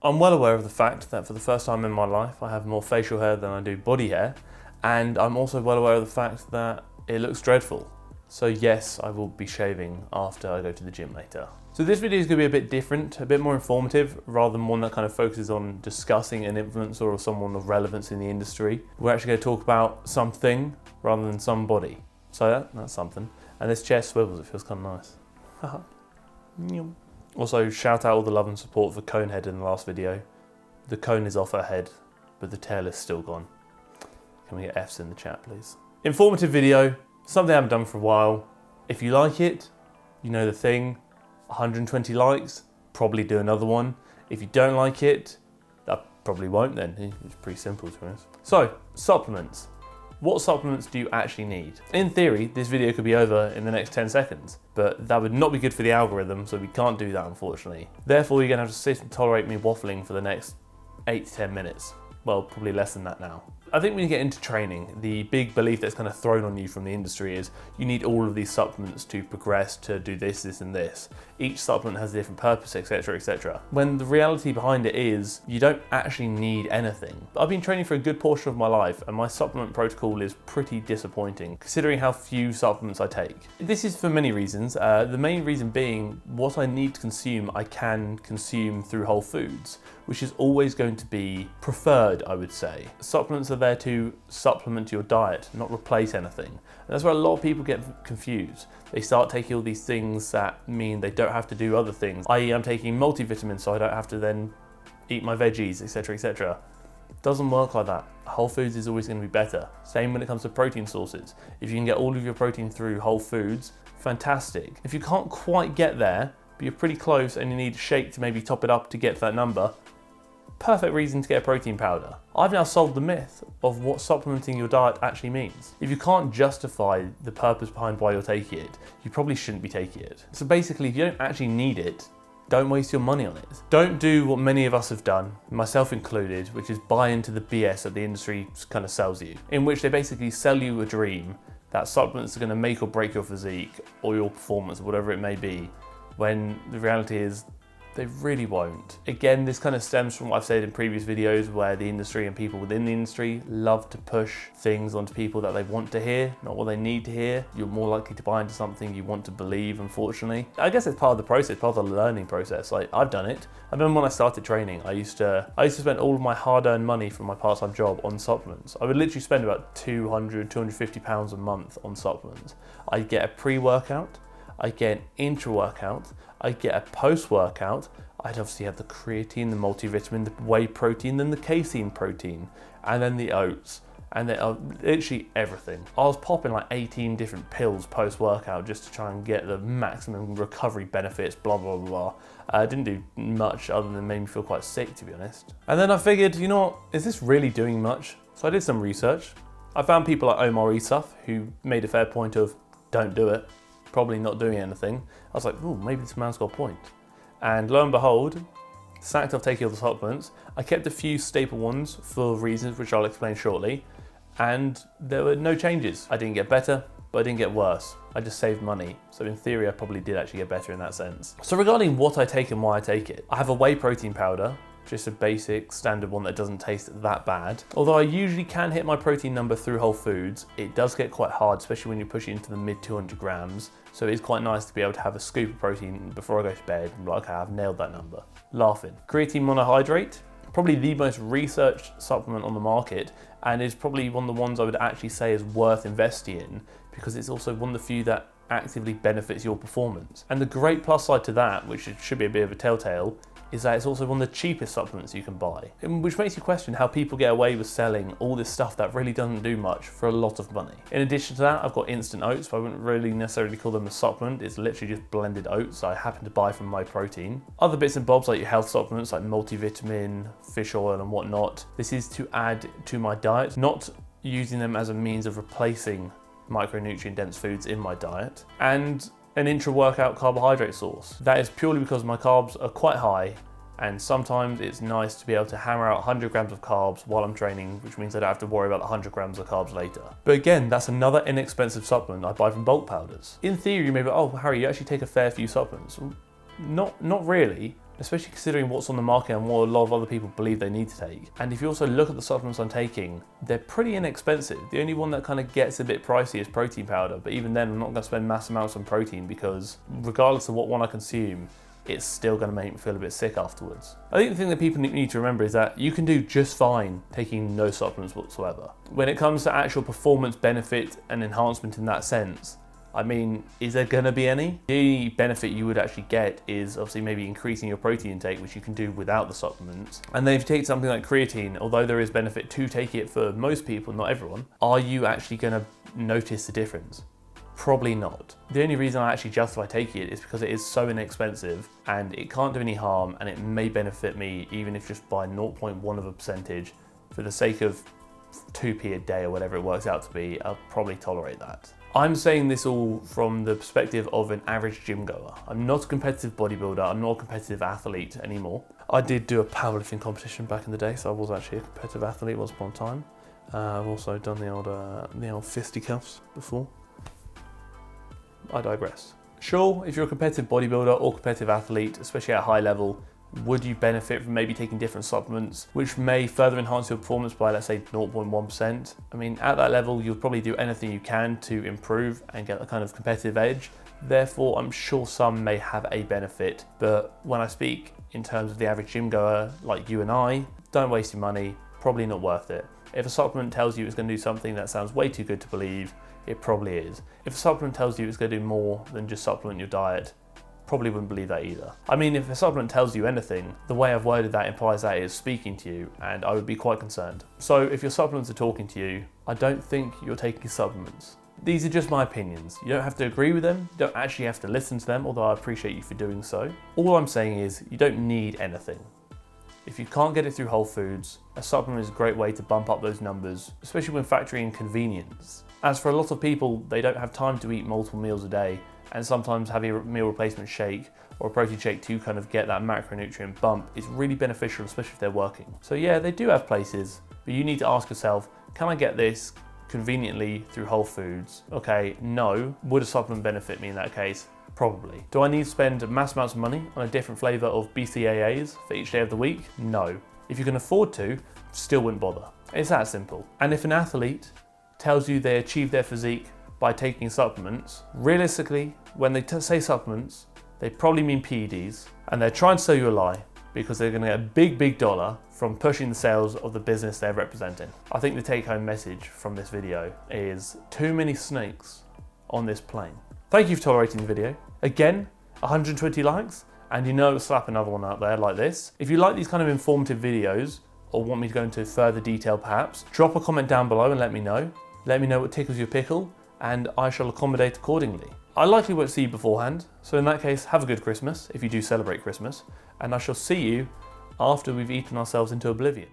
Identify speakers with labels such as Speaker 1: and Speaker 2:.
Speaker 1: I'm well aware of the fact that for the first time in my life, I have more facial hair than I do body hair. And I'm also well aware of the fact that it looks dreadful. So yes, I will be shaving after I go to the gym later. So this video is going to be a bit different, a bit more informative, rather than one that kind of focuses on discussing an influencer or someone of relevance in the industry. We're actually going to talk about something rather than somebody. So that's something. And this chair swivels, it feels kind of nice. Haha. Also, shout out all the love and support for Conehead in the last video. The cone is off her head, but the tail is still gone. Can we get Fs in the chat, please? Informative video, something I haven't done for a while. If you like it, you know the thing. 120 likes, probably do another one. If you don't like it, that probably won't then. It's pretty simple to be honest. So, supplements. What supplements do you actually need? In theory, this video could be over in the next 10 seconds, but that would not be good for the algorithm, so we can't do that unfortunately. Therefore, you're gonna have to sit and tolerate me waffling for the next 8 to 10 minutes. Well, probably less than that now. I think when you get into training, the big belief that's kind of thrown on you from the industry is you need all of these supplements to progress, to do this, this, and this. Each supplement has a different purpose, etc., etc. When the reality behind it is you don't actually need anything. I've been training for a good portion of my life, and my supplement protocol is pretty disappointing, considering how few supplements I take. This is for many reasons. The main reason being what I need to consume, I can consume through whole foods, which is always going to be preferred, I would say. Supplements are there to supplement your diet, not replace anything. And that's where a lot of people get confused. They start taking all these things that mean they don't have to do other things, i.e. I'm taking multivitamins so I don't have to then eat my veggies, etc., etc. Doesn't work like that. Whole foods is always going to be better. Same when it comes to protein sources. If you can get all of your protein through whole foods, fantastic. If you can't quite get there, but you're pretty close and you need a shake to maybe top it up to get to that number, perfect reason to get a protein powder. I've now solved the myth of what supplementing your diet actually means. If you can't justify the purpose behind why you're taking it, you probably shouldn't be taking it. So basically, if you don't actually need it, don't waste your money on it. Don't do what many of us have done, myself included, which is buy into the BS that the industry kind of sells you, in which they basically sell you a dream that supplements are going to make or break your physique or your performance, or whatever it may be, when the reality is they really won't. Again, this kind of stems from what I've said in previous videos, where the industry and people within the industry love to push things onto people that they want to hear, not what they need to hear. You're more likely to buy into something you want to believe, unfortunately. I guess it's part of the process, part of the learning process. Like, I've done it. I remember when I started training, I used to spend all of my hard-earned money from my part-time job on supplements. I would literally spend about 200, 250 pounds a month on supplements. I'd get a pre-workout, I'd get an intra-workout, I'd get a post-workout, I'd obviously have the creatine, the multivitamin, the whey protein, then the casein protein, and then the oats, and then literally everything. I was popping like 18 different pills post-workout just to try and get the maximum recovery benefits, blah, blah, blah, blah. I didn't do much other than make me feel quite sick, to be honest. And then I figured, you know what, is this really doing much? So I did some research. I found people like Omar Isuf, who made a fair point of, don't do it. Probably not doing anything. I was like, oh, maybe this man's got a point. And lo and behold, sacked off taking all the supplements. I kept a few staple ones for reasons which I'll explain shortly, and there were no changes. I didn't get better, but I didn't get worse. I just saved money. So in theory, I probably did actually get better in that sense. So regarding what I take and why I take it, I have a whey protein powder, just a basic standard one that doesn't taste that bad. Although I usually can hit my protein number through whole foods, it does get quite hard, especially when you push it into the mid 200 grams. So it's quite nice to be able to have a scoop of protein before I go to bed and be like, okay, I've nailed that number. Laughing. Creatine monohydrate, probably the most researched supplement on the market, and is probably one of the ones I would actually say is worth investing in, because it's also one of the few that actively benefits your performance. And the great plus side to that, which should be a bit of a telltale, is that it's also one of the cheapest supplements you can buy, which makes you question how people get away with selling all this stuff that really doesn't do much for a lot of money. In addition to that, I've got instant oats, but I wouldn't really necessarily call them a supplement. It's literally just blended oats I happen to buy from My Protein. Other bits and bobs like your health supplements like multivitamin, fish oil and whatnot. This is to add to my diet, not using them as a means of replacing micronutrient dense foods in my diet. And an intra-workout carbohydrate source. That is purely because my carbs are quite high, and sometimes it's nice to be able to hammer out 100 grams of carbs while I'm training, which means I don't have to worry about the 100 grams of carbs later. But again, that's another inexpensive supplement I buy from bulk powders. In theory, you may be, oh, Harry, you actually take a fair few supplements. Not really. especially considering what's on the market and what a lot of other people believe they need to take. And if you also look at the supplements I'm taking, they're pretty inexpensive. The only one that kind of gets a bit pricey is protein powder, but even then I'm not going to spend mass amounts on protein because regardless of what one I consume, it's still going to make me feel a bit sick afterwards. I think the thing that people need to remember is that you can do just fine taking no supplements whatsoever. When it comes to actual performance benefit and enhancement in that sense, I mean, is there going to be any? The only benefit you would actually get is obviously maybe increasing your protein intake, which you can do without the supplements. And then if you take something like creatine, although there is benefit to take it for most people, not everyone, are you actually going to notice the difference? Probably not. The only reason I actually justify taking it is because it is so inexpensive and it can't do any harm, and it may benefit me even if just by 0.1% for the sake of 2p a day or whatever it works out to be. I'll probably tolerate that. I'm saying this all from the perspective of an average gym goer. I'm not a competitive bodybuilder, I'm not a competitive athlete anymore. I did do a powerlifting competition back in the day, so I was actually a competitive athlete once upon a time. I've also done the old fisticuffs before. I digress. Sure, if you're a competitive bodybuilder or competitive athlete, especially at a high level, would you benefit from maybe taking different supplements which may further enhance your performance by, let's say, 0.1%? I mean, at that level, you'll probably do anything you can to improve and get a kind of competitive edge. Therefore, I'm sure some may have a benefit, but when I speak in terms of the average gym goer like you and I, don't waste your money, probably not worth it. If a supplement tells you it's going to do something that sounds way too good to believe, it probably is. If a supplement tells you it's going to do more than just supplement your diet, probably wouldn't believe that either. I mean, if a supplement tells you anything, the way I've worded that implies that it is speaking to you, and I would be quite concerned. So if your supplements are talking to you, I don't think you're taking supplements. These are just my opinions. You don't have to agree with them, you don't actually have to listen to them, although I appreciate you for doing so. All I'm saying is you don't need anything. If you can't get it through Whole Foods, a supplement is a great way to bump up those numbers, especially when factoring in convenience. As for a lot of people, they don't have time to eat multiple meals a day, and sometimes having a meal replacement shake or a protein shake to kind of get that macronutrient bump is really beneficial, especially if they're working. So yeah, they do have places, but you need to ask yourself, can I get this conveniently through Whole Foods? Okay, no. Would a supplement benefit me in that case? Probably. Do I need to spend mass amounts of money on a different flavour of BCAAs for each day of the week? No. If you can afford to, still wouldn't bother. It's that simple. And if an athlete tells you they achieve their physique by taking supplements, realistically, when they say supplements, they probably mean PEDs, and they're trying to sell you a lie because they're going to get a big dollar from pushing the sales of the business they're representing. I think the take-home message from this video is too many snakes on this plane. Thank you for tolerating the video. Again, 120 likes, and you know, slap another one out there like this. If you like these kind of informative videos, or want me to go into further detail perhaps, drop a comment down below and let me know. Let me know what tickles your pickle, and I shall accommodate accordingly. I likely won't see you beforehand, so in that case, have a good Christmas, if you do celebrate Christmas, and I shall see you after we've eaten ourselves into oblivion.